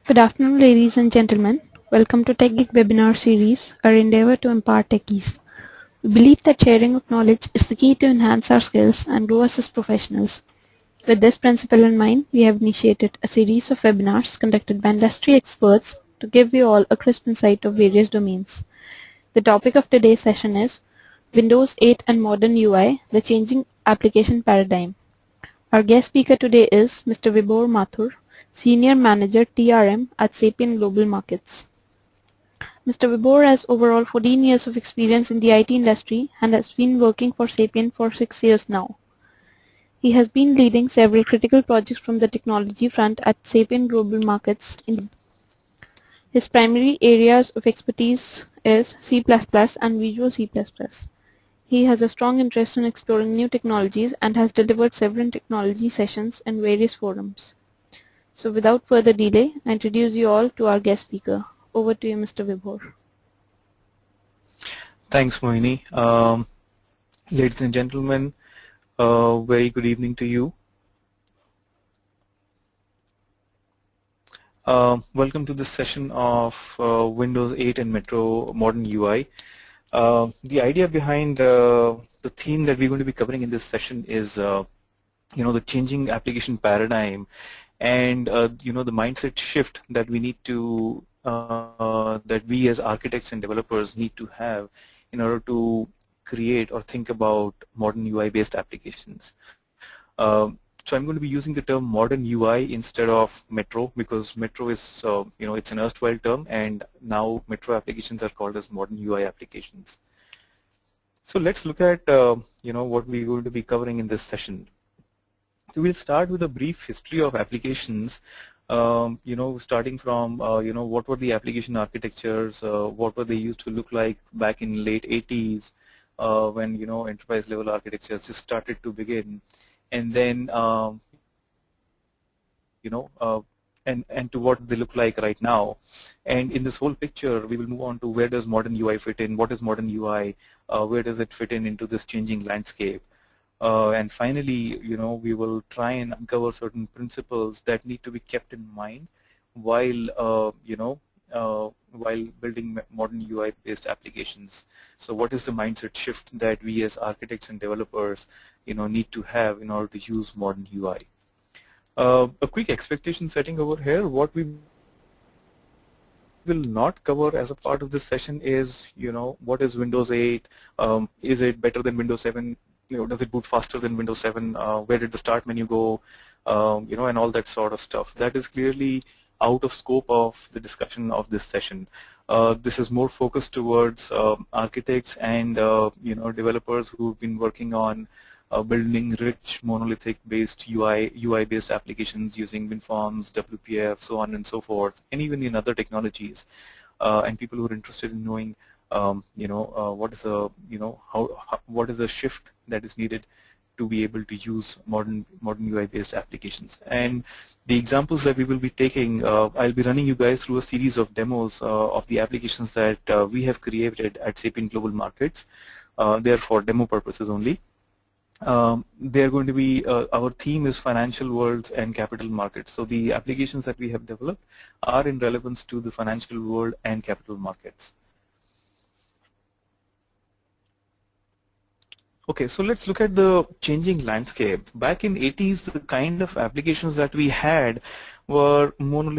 Good afternoon, ladies and gentlemen. Welcome to Techgig webinar series, our endeavor to empower techies. We believe that sharing of knowledge is the key to enhance our skills and grow us as professionals. With this principle in mind, we have initiated a series of webinars conducted by industry experts to give you all a crisp insight of various domains. The topic of today's session is Windows 8 and Modern UI, the Changing Application Paradigm. Our guest speaker today is Mr. Vibhor Mathur, Senior Manager TRM at Sapient Global Markets. Mr. Vibhor has overall 14 years of experience in the IT industry and has been working for Sapient for 6 years now. He has been leading several critical projects from the technology front at Sapient Global Markets. His primary areas of expertise is C++ and Visual C++. He has a strong interest in exploring new technologies and has delivered several technology sessions in various forums. So without further delay, I introduce you all to our guest speaker. Over to you, Mr. Vibhor. Thanks, Mohini. Ladies and gentlemen, very good evening to you. Welcome to this session of Windows 8 and Metro Modern UI. The idea behind the theme that we're going to be covering in this session is, the changing application paradigm and, the mindset shift that we need to, that we as architects and developers need to have in order to create or think about modern UI-based applications. So I'm going to be using the term modern UI instead of Metro because Metro is, it's an erstwhile term, and now Metro applications are called as modern UI applications. So let's look at, what we're going to be covering in this session. So we'll start with a brief history of applications, starting from, what were the application architectures, what were they used to look like back in late 80s when, enterprise level architectures just started to begin. And then, and to what they look like right now. And in this whole picture, we will move on to where does modern UI fit in, what is modern UI, where does it fit in into this changing landscape. And finally, we will try and uncover certain principles that need to be kept in mind while, while building modern UI-based applications. So what is the mindset shift that we as architects and developers, need to have in order to use modern UI? A quick expectation setting over here. What we will not cover as a part of this session is, what is Windows 8? Is it better than Windows 7? Does it boot faster than Windows 7? Where did the start menu go? And all that sort of stuff. That is clearly out of scope of the discussion of this session. This is more focused towards architects and developers who've been working on building rich monolithic-based UI-based applications using WinForms, WPF, so on and so forth, and even in other technologies. And people who are interested in knowing, what is the, what is the shift that is needed to be able to use modern UI-based applications. And the examples that we will be taking, I'll be running you guys through a series of demos of the applications that we have created at Sapient Global Markets. They're for demo purposes only. They're going to be, our theme is financial worlds and capital markets. So the applications that we have developed are in relevance to the financial world and capital markets. Okay, so let's look at the changing landscape. Back in 80s, the kind of applications that we had were monolithic